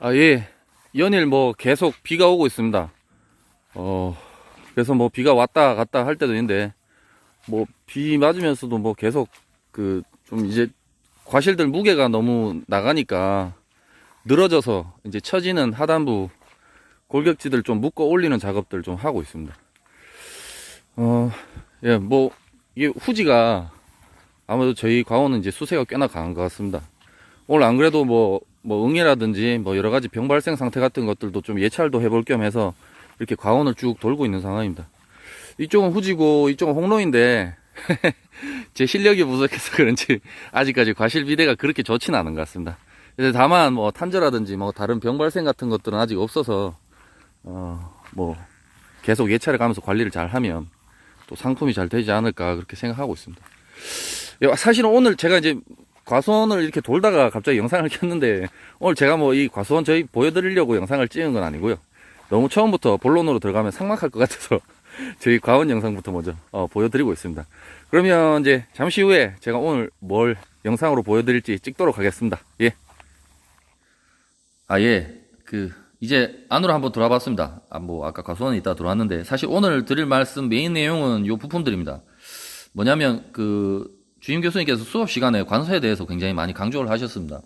아, 예. 연일 뭐 계속 비가 오고 있습니다. 그래서 뭐 비가 왔다 갔다 할 때도 있는데, 뭐 비 맞으면서도 뭐 계속 좀 이제 과실들 무게가 너무 나가니까 늘어져서 이제 처지는 하단부 골격지들 좀 묶어 올리는 작업들 좀 하고 있습니다. 예, 뭐 이게 후지가 아무래도 저희 과원은 이제 수세가 꽤나 강한 것 같습니다. 오늘 안 그래도 뭐 응애라든지 뭐 여러 가지 병 발생 상태 같은 것들도 좀 예찰도 해볼 겸 해서 이렇게 과원을 쭉 돌고 있는 상황입니다. 이쪽은 후지고 이쪽은 홍로인데 제 실력이 부족해서 그런지 아직까지 과실 비대가 그렇게 좋지는 않은 것 같습니다. 그래서 다만 뭐 탄저라든지 뭐 다른 병 발생 같은 것들은 아직 없어서 뭐 계속 예찰해 가면서 관리를 잘 하면 또 상품이 잘 되지 않을까 그렇게 생각하고 있습니다. 사실은 오늘 제가 이제 과수원을 이렇게 돌다가 갑자기 영상을 켰는데, 오늘 제가 뭐 이 과수원 저희 보여드리려고 영상을 찍은 건 아니고요. 너무 처음부터 본론으로 들어가면 삭막할 것 같아서 저희 과원 영상부터 먼저 보여드리고 있습니다. 그러면 이제 잠시 후에 제가 오늘 뭘 영상으로 보여드릴지 찍도록 하겠습니다. 예. 예. 이제 안으로 한번 들어와봤습니다. 뭐 아까 과수원에 있다 들어왔는데, 사실 오늘 드릴 말씀 메인 내용은 요 부품들입니다. 뭐냐면 주임 교수님께서 수업 시간에 관수에 대해서 굉장히 많이 강조를 하셨습니다.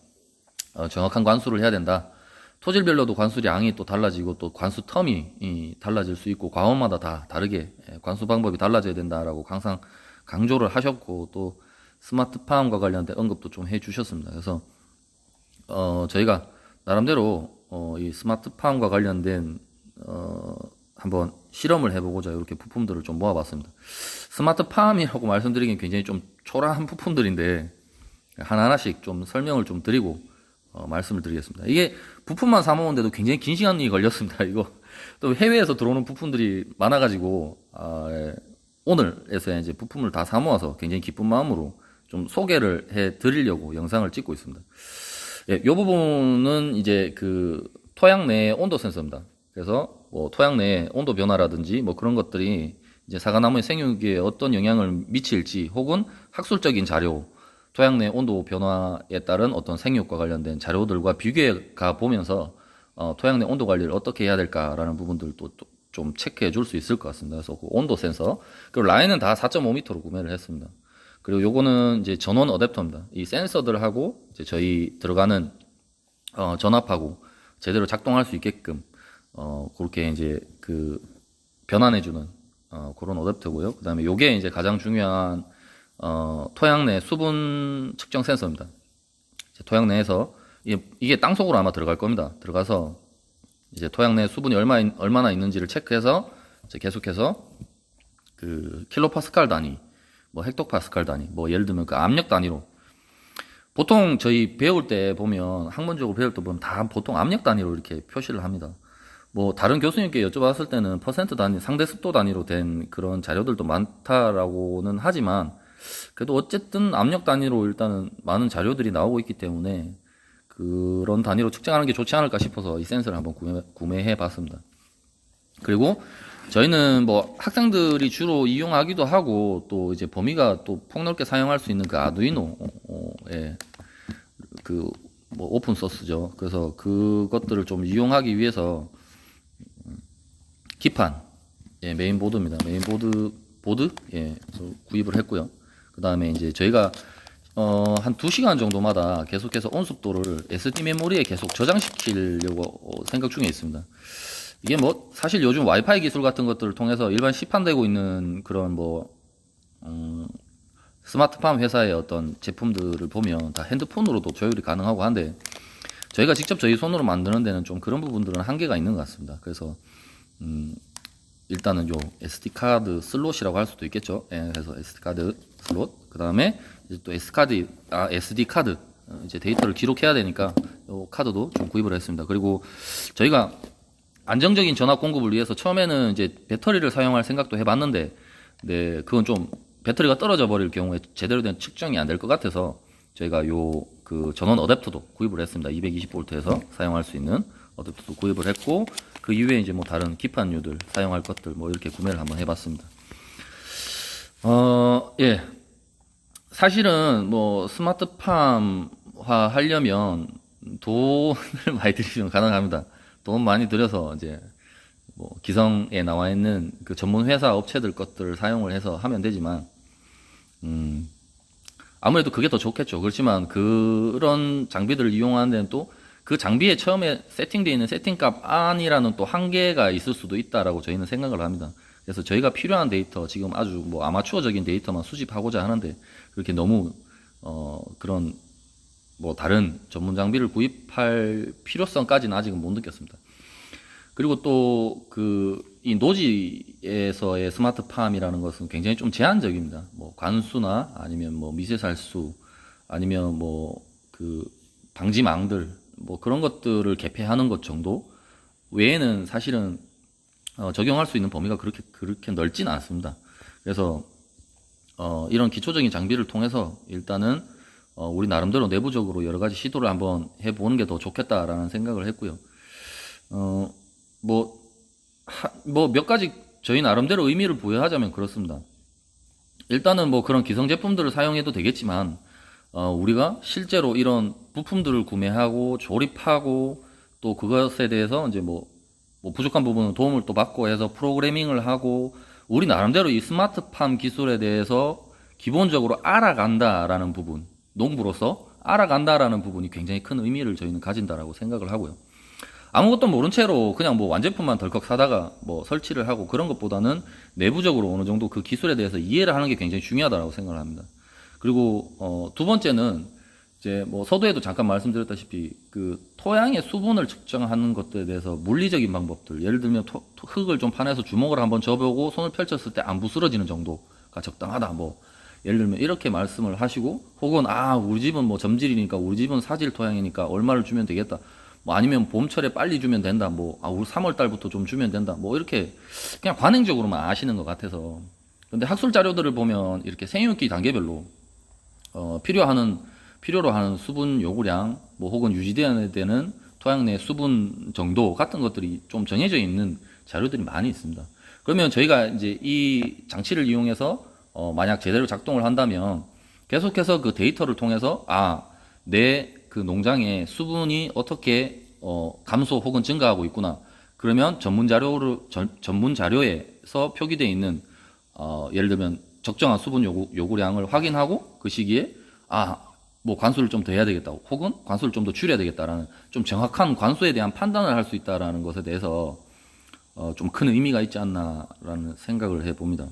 정확한 관수를 해야 된다. 토질별로도 관수량이 또 달라지고 또 관수 텀이 달라질 수 있고 과원마다 다 다르게 관수 방법이 달라져야 된다라고 항상 강조를 하셨고, 또 스마트팜과 관련된 언급도 좀 해주셨습니다. 그래서 저희가 나름대로 이 스마트팜과 관련된 한번 실험을 해보고자 이렇게 부품들을 좀 모아봤습니다. 스마트팜이라고 말씀드리긴 굉장히 좀 초라한 부품들인데 하나하나씩 좀 설명을 좀 드리고 말씀을 드리겠습니다. 이게 부품만 사모으는데도 굉장히 긴 시간이 걸렸습니다. 이거 또 해외에서 들어오는 부품들이 많아가지고 오늘에서 이제 부품을 다 사모아서 굉장히 기쁜 마음으로 좀 소개를 해 드리려고 영상을 찍고 있습니다. 이 부분은 이제 토양 내 온도 센서입니다. 그래서 뭐 토양 내 온도 변화라든지 뭐 그런 것들이 이제 사과나무의 생육에 어떤 영향을 미칠지, 혹은 학술적인 자료, 토양 내 온도 변화에 따른 어떤 생육과 관련된 자료들과 비교해 가 보면서 토양 내 온도 관리를 어떻게 해야 될까라는 부분들도 좀 체크해 줄 수 있을 것 같습니다. 그래서 온도 센서, 그리고 라인은 다 4.5m로 구매를 했습니다. 그리고 요거는 이제 전원 어댑터입니다. 이 센서들하고 이제 저희 들어가는 전압하고 제대로 작동할 수 있게끔 그렇게 이제 변환해주는 그런 어댑터고요. 그 다음에 요게 이제 가장 중요한 토양 내 수분 측정 센서입니다. 토양 내에서 이게 땅속으로 아마 들어갈 겁니다. 들어가서 이제 토양 내 수분이 얼마나 있는지를 체크해서 이제 계속해서 킬로파스칼 단위, 뭐 헥토파스칼 단위, 뭐 예를 들면 압력 단위로, 보통 저희 배울 때 보면, 학문적으로 배울 때 보면 다 보통 압력 단위로 이렇게 표시를 합니다. 뭐 다른 교수님께 여쭤봤을 때는 퍼센트 단위, 상대 습도 단위로 된 그런 자료들도 많다라고는 하지만, 그래도 어쨌든 압력 단위로 일단은 많은 자료들이 나오고 있기 때문에 그런 단위로 측정하는 게 좋지 않을까 싶어서 이 센서를 한번 구매해 봤습니다. 그리고 저희는 뭐 학생들이 주로 이용하기도 하고, 또 이제 범위가 또 폭넓게 사용할 수 있는 아두이노의 뭐 오픈 소스죠. 그래서 그것들을 좀 이용하기 위해서 기판, 메인보드입니다. 보드 구입을 했고요. 그 다음에 이제 저희가 한 2시간 정도마다 계속해서 온습도를 SD 메모리에 계속 저장시키려고 생각 중에 있습니다. 이게 뭐 사실 요즘 와이파이 기술 같은 것들을 통해서 일반 시판되고 있는 그런 스마트팜 회사의 어떤 제품들을 보면 다 핸드폰으로도 조율이 가능하고 한데, 저희가 직접 저희 손으로 만드는 데는 좀 그런 부분들은 한계가 있는 것 같습니다. 그래서 일단은 요 SD 카드 슬롯이라고 할 수도 있겠죠. 그래서 SD 카드 슬롯, 그 다음에 또 SD 카드 이제 데이터를 기록해야 되니까 요 카드도 좀 구입을 했습니다. 그리고 저희가 안정적인 전압 공급을 위해서 처음에는 이제 배터리를 사용할 생각도 해봤는데, 네, 그건 좀 배터리가 떨어져 버릴 경우에 제대로 된 측정이 안 될 것 같아서 저희가 전원 어댑터도 구입을 했습니다. 220V에서 사용할 수 있는 어댑터도 구입을 했고, 그 이외에 이제 뭐 다른 기판류들 사용할 것들 뭐 이렇게 구매를 한번 해봤습니다. 사실은 뭐 스마트팜화 하려면 돈을 많이 들이면 가능합니다. 돈 많이 들여서 이제 뭐 기성에 나와 있는 그 전문 회사 업체들 것들을 사용을 해서 하면 되지만 아무래도 그게 더 좋겠죠. 그렇지만 그런 장비들을 이용하는 데는 또 그 장비에 처음에 세팅되어 있는 세팅값 안이라는 또 한계가 있을 수도 있다라고 저희는 생각을 합니다. 그래서 저희가 필요한 데이터, 지금 아주 뭐 아마추어적인 데이터만 수집하고자 하는데 그렇게 너무 그런 뭐 다른 전문 장비를 구입할 필요성까지는 아직은 못 느꼈습니다. 그리고 또 이 노지에서의 스마트팜이라는 것은 굉장히 좀 제한적입니다. 뭐 관수나 아니면 뭐 미세살수 아니면 뭐 그 방지망들 뭐 그런 것들을 개폐하는 것 정도 외에는 사실은 적용할 수 있는 범위가 그렇게 넓지는 않습니다. 그래서 이런 기초적인 장비를 통해서 일단은 우리 나름대로 내부적으로 여러 가지 시도를 한번 해보는 게 더 좋겠다라는 생각을 했고요. 뭐 몇 가지 저희 나름대로 의미를 부여하자면 그렇습니다. 일단은 뭐 그런 기성 제품들을 사용해도 되겠지만 우리가 실제로 이런 부품들을 구매하고 조립하고 또 그것에 대해서 이제 뭐 부족한 부분은 도움을 또 받고 해서 프로그래밍을 하고 우리 나름대로 이 스마트팜 기술에 대해서 기본적으로 알아간다라는 부분, 농부로서 알아간다라는 부분이 굉장히 큰 의미를 저희는 가진다라고 생각을 하고요. 아무것도 모른 채로 그냥 뭐 완제품만 덜컥 사다가 뭐 설치를 하고 그런 것보다는 내부적으로 어느 정도 그 기술에 대해서 이해를 하는 게 굉장히 중요하다고 생각을 합니다. 그리고 두 번째는 이제 뭐 서두에도 잠깐 말씀드렸다시피 그 토양의 수분을 측정하는 것들에 대해서 물리적인 방법들, 예를 들면 흙을 좀 파내서 주먹을 한번 져보고 손을 펼쳤을 때 안 부스러지는 정도가 적당하다. 뭐 예를 들면 이렇게 말씀을 하시고, 혹은 우리 집은 뭐 점질이니까 우리 집은 사질 토양이니까 얼마를 주면 되겠다. 뭐 아니면 봄철에 빨리 주면 된다. 뭐 우리 3월 달부터 좀 주면 된다. 뭐 이렇게 그냥 관행적으로만 아시는 것 같아서. 근데 학술 자료들을 보면 이렇게 생육기 단계별로 필요로 하는 수분 요구량, 뭐 혹은 유지되어야 되는 토양 내 수분 정도 같은 것들이 좀 정해져 있는 자료들이 많이 있습니다. 그러면 저희가 이제 이 장치를 이용해서 만약 제대로 작동을 한다면 계속해서 그 데이터를 통해서 내 그 농장의 수분이 어떻게 감소 혹은 증가하고 있구나. 그러면 전문 자료에서 표기되어 있는 예를 들면 적정한 수분 요구량을 확인하고 그 시기에 뭐 관수를 좀 더 해야 되겠다, 혹은 관수를 좀 더 줄여야 되겠다라는 좀 정확한 관수에 대한 판단을 할 수 있다라는 것에 대해서 좀 큰 의미가 있지 않나라는 생각을 해봅니다.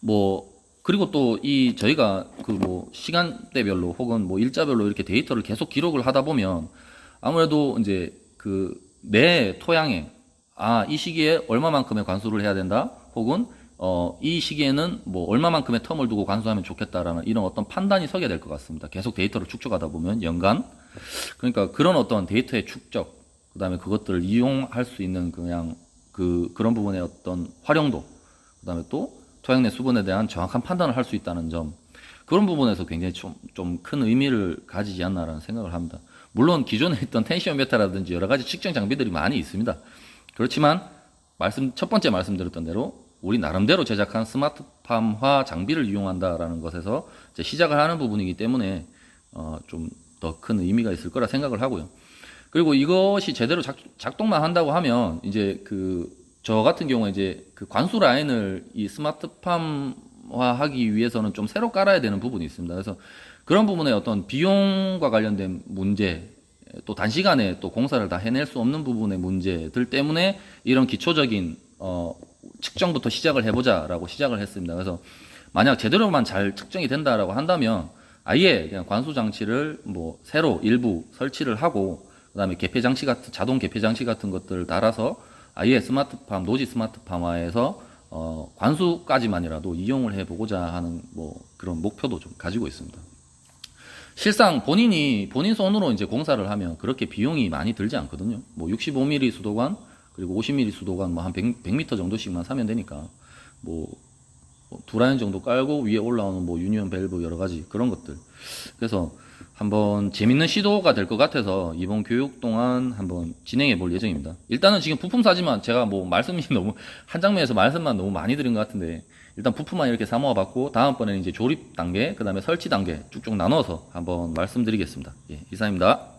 뭐 그리고 또 저희가 그 뭐 시간대별로 혹은 뭐 일자별로 이렇게 데이터를 계속 기록을 하다 보면 아무래도 이제 그 내 토양에 이 시기에 얼마만큼의 관수를 해야 된다, 혹은 이 시기에는 뭐 얼마만큼의 텀을 두고 관수하면 좋겠다라는 이런 어떤 판단이 서게 될 것 같습니다. 계속 데이터를 축적하다 보면 연간. 그러니까 그런 어떤 데이터의 축적, 그 다음에 그것들을 이용할 수 있는 그냥 그런 부분의 어떤 활용도, 그 다음에 또 토양 내 수분에 대한 정확한 판단을 할 수 있다는 점, 그런 부분에서 굉장히 좀 큰 의미를 가지지 않나라는 생각을 합니다. 물론 기존에 있던 텐시오메타라든지 여러 가지 측정 장비들이 많이 있습니다. 그렇지만 첫 번째 말씀드렸던 대로 우리 나름대로 제작한 스마트팜화 장비를 이용한다라는 것에서 이제 시작을 하는 부분이기 때문에 좀 더 큰 의미가 있을 거라 생각을 하고요. 그리고 이것이 제대로 작동만 한다고 하면 이제 저 같은 경우에 이제 그 관수 라인을 이 스마트팜화하기 위해서는 좀 새로 깔아야 되는 부분이 있습니다. 그래서 그런 부분에 어떤 비용과 관련된 문제, 또 단시간에 또 공사를 다 해낼 수 없는 부분의 문제들 때문에 이런 기초적인 측정부터 시작을 해보자라고 시작을 했습니다. 그래서 만약 제대로만 잘 측정이 된다라고 한다면 아예 그냥 관수 장치를 뭐 새로 일부 설치를 하고, 그다음에 자동 개폐 장치 같은 것들을 달아서 아예 노지 스마트팜화에서 관수까지만이라도 이용을 해보고자 하는 뭐 그런 목표도 좀 가지고 있습니다. 실상 본인 손으로 이제 공사를 하면 그렇게 비용이 많이 들지 않거든요. 뭐 65mm 수도관, 그리고 50mm 수도관 뭐 한 100m 정도씩만 사면 되니까 뭐 두 라인 정도 깔고 위에 올라오는 뭐 유니온 밸브 여러 가지 그런 것들. 그래서 한번 재밌는 시도가 될 것 같아서 이번 교육 동안 한번 진행해 볼 예정입니다. 일단은 지금 부품 사지만 제가 뭐 말씀이 너무 한 장면에서 말씀만 너무 많이 드린 것 같은데, 일단 부품만 이렇게 사모아 봤고 다음번에는 이제 조립 단계, 그 다음에 설치 단계 쭉쭉 나눠서 한번 말씀드리겠습니다. 예, 이상입니다.